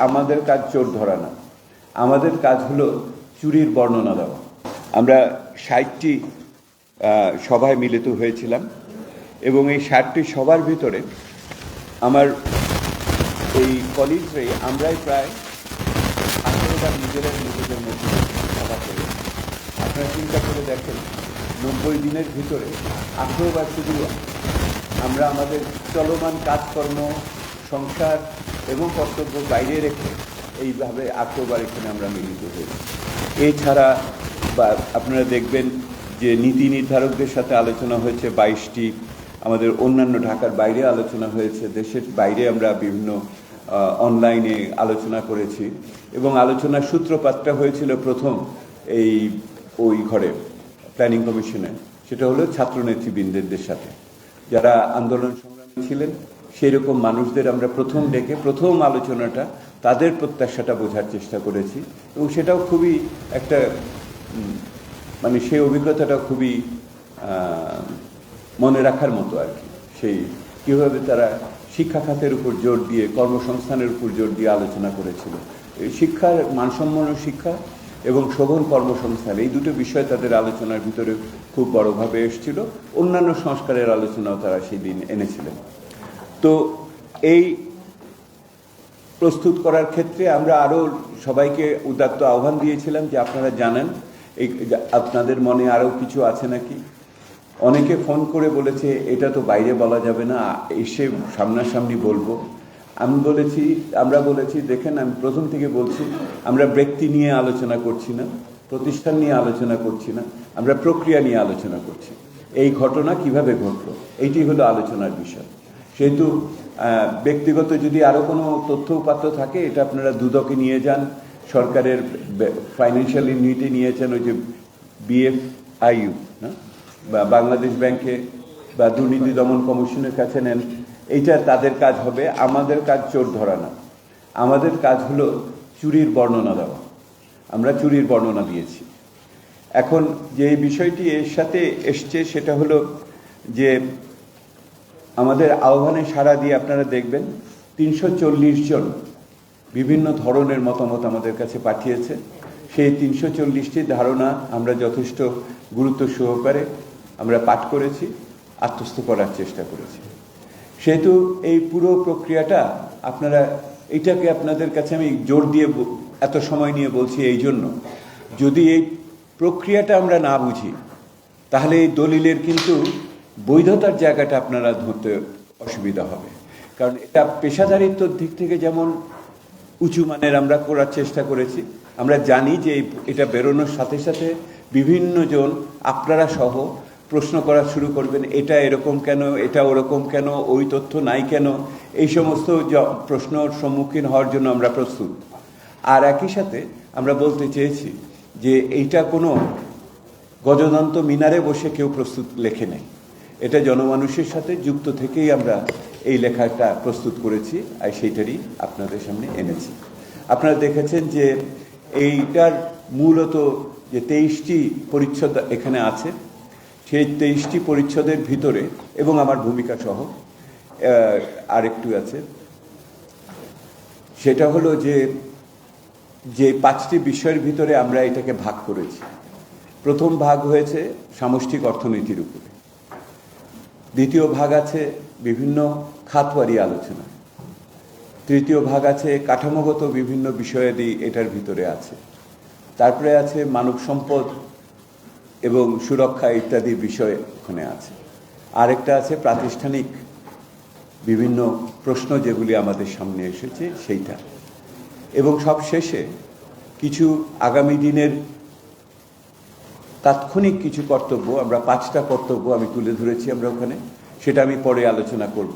আমাদের কাজ চোর ধরা না, আমাদের কাজ হলো চুরির বর্ণনা দেওয়া। আমরা 60টি সভায় মিলিত হয়েছিলাম এবং এই 60টি সভার ভিতরে আমার এই কলিগসরাই আমরাই প্রায় 18বার নিজেদের মধ্যে সভা করি। আপনারা চিন্তা করে দেখেন 90 দিনের ভিতরে 18বার শুধু আমরা আমাদের চলমান কাজকর্ম, সংসার এবং কর্তব্য বাইরে রেখে এইভাবে 18বার এখানে আমরা মিলিত হয়েছি। এছাড়া বা আপনারা দেখবেন যে নীতি নির্ধারকদের সাথে আলোচনা হয়েছে 22টি, আমাদের অন্যান্য ঢাকার বাইরে আলোচনা হয়েছে, দেশের বাইরে আমরা বিভিন্ন অনলাইনে আলোচনা করেছি এবং আলোচনার সূত্রপাতটা হয়েছিল প্রথম ওই ঘরে প্ল্যানিং কমিশনে, সেটা হলো ছাত্রনেতৃবৃন্দের সাথে যারা আন্দোলন সংগ্রামী ছিলেন সেই রকম মানুষদের আমরা প্রথম ডেকে প্রথম আলোচনাটা তাদের প্রত্যাশাটা বোঝার চেষ্টা করেছি এবং সেটাও খুবই একটা মানে সেই অভিজ্ঞতাটা খুবই মনে রাখার মতো আর কি। সেই কীভাবে তারা শিক্ষা খাতের উপর জোর দিয়ে, কর্মসংস্থানের উপর জোর দিয়ে আলোচনা করেছিল। এই শিক্ষার মানসম্পন্ন শিক্ষা এবং সঘন কর্মসংস্থান, এই দুটো বিষয় তাদের আলোচনার ভিতরে খুব বড়ভাবে এসেছিল। অন্যান্য সংস্কারের আলোচনাও তারা সেই দিন এনেছিলেন। তো এই প্রস্তুত করার ক্ষেত্রে আমরা আরও সবাইকে উদাত্ত আহ্বান দিয়েছিলাম যে আপনারা জানেন এই আপনাদের মনে আরও কিছু আছে নাকি। অনেকে ফোন করে বলেছে এটা তো বাইরে বলা যাবে না, এসে সামনাসামনি বলবো। আমরা বলেছি দেখেন, আমি প্রথম থেকে বলছি আমরা ব্যক্তি নিয়ে আলোচনা করছি না, প্রতিষ্ঠান নিয়ে আলোচনা করছি না, আমরা প্রক্রিয়া নিয়ে আলোচনা করছি। এই ঘটনা কিভাবে ঘটলো এইটি হলো আলোচনার বিষয়। সেহেতু ব্যক্তিগত যদি আরও কোনো তথ্য উপাত্ত থাকে এটা আপনারা দুদকে নিয়ে যান, সরকারের ফাইন্যান্সিয়াল ইউনিটে নিয়েছেন, ওই যে BFIU না, বা বাংলাদেশ ব্যাংকে বা দুর্নীতি দমন কমিশনের কাছে নেন। এইটা তাদের কাজ হবে। আমাদের কাজ চোর ধরা না, আমাদের কাজ হলো চুরির বর্ণনা দেওয়া। আমরা চুরির বর্ণনা দিয়েছি। এখন যে বিষয়টি এর সাথে এসছে সেটা হলো যে আমাদের আহ্বানে সাড়া দিয়ে আপনারা দেখবেন 340 জন বিভিন্ন ধরনের মতামত আমাদের কাছে পাঠিয়েছে। সেই 340টি ধারণা আমরা যথেষ্ট গুরুত্ব সহকারে আমরা পাঠ করেছি, আত্মস্থ করার চেষ্টা করেছি। সেহেতু এই পুরো প্রক্রিয়াটা আপনারা, এইটাকে আপনাদের কাছে আমি জোর দিয়ে এত সময় নিয়ে বলছি এই জন্য, যদি এই প্রক্রিয়াটা আমরা না বুঝি তাহলে এই দলিলের কিন্তু বৈধতার জায়গাটা আপনারা ধরতে অসুবিধা হবে। কারণ এটা পেশাদারিত্বর দিক থেকে যেমন উঁচু মানের আমরা করার চেষ্টা করেছি, আমরা জানি যে এটা বেরোনোর সাথে সাথে বিভিন্ন জন আপনারা সহ প্রশ্ন করা শুরু করবেন, এটা এরকম কেন, এটা ওরকম কেন, ওই তথ্য নাই কেন, এই সমস্ত প্রশ্নর সম্মুখীন হওয়ার জন্য আমরা প্রস্তুত। আর একই সাথে আমরা বলতে চেয়েছি যে এইটা কোনো গজদন্ত মিনারে বসে কেউ প্রস্তুত লেখে নেই, এটা জনমানুষের সাথে যুক্ত থেকেই আমরা এই লেখাটা প্রস্তুত করেছি আর সেইটারই আপনাদের সামনে এনেছি। আপনারা দেখেছেন যে এইটার মূলত যে 23টি পরিচ্ছদ এখানে আছে, সেই 23টি পরিচ্ছদের ভিতরে এবং আমার ভূমিকা সহ আরেকটু আছে, সেটা হলো যে 5টি বিষয়ের ভিতরে আমরা এটাকে ভাগ করেছি। প্রথম ভাগ হয়েছে সামষ্টিক অর্থনীতির উপরে, দ্বিতীয় ভাগ আছে বিভিন্ন খাতওয়ারি আলোচনা, তৃতীয় ভাগ আছে কাঠামোগত বিভিন্ন বিষয়াদি এটার ভিতরে আছে, তারপরে আছে মানব সম্পদ এবং সুরক্ষা ইত্যাদি বিষয় ওখানে আছে, আরেকটা আছে প্রাতিষ্ঠানিক বিভিন্ন প্রশ্ন যেগুলি আমাদের সামনে এসেছে সেইটা, এবং সব শেষে কিছু আগামী দিনের তাৎক্ষণিক কিছু কর্তব্য, আমরা 5টা কর্তব্য আমি তুলে ধরেছি আমরা ওখানে, সেটা আমি পরে আলোচনা করব।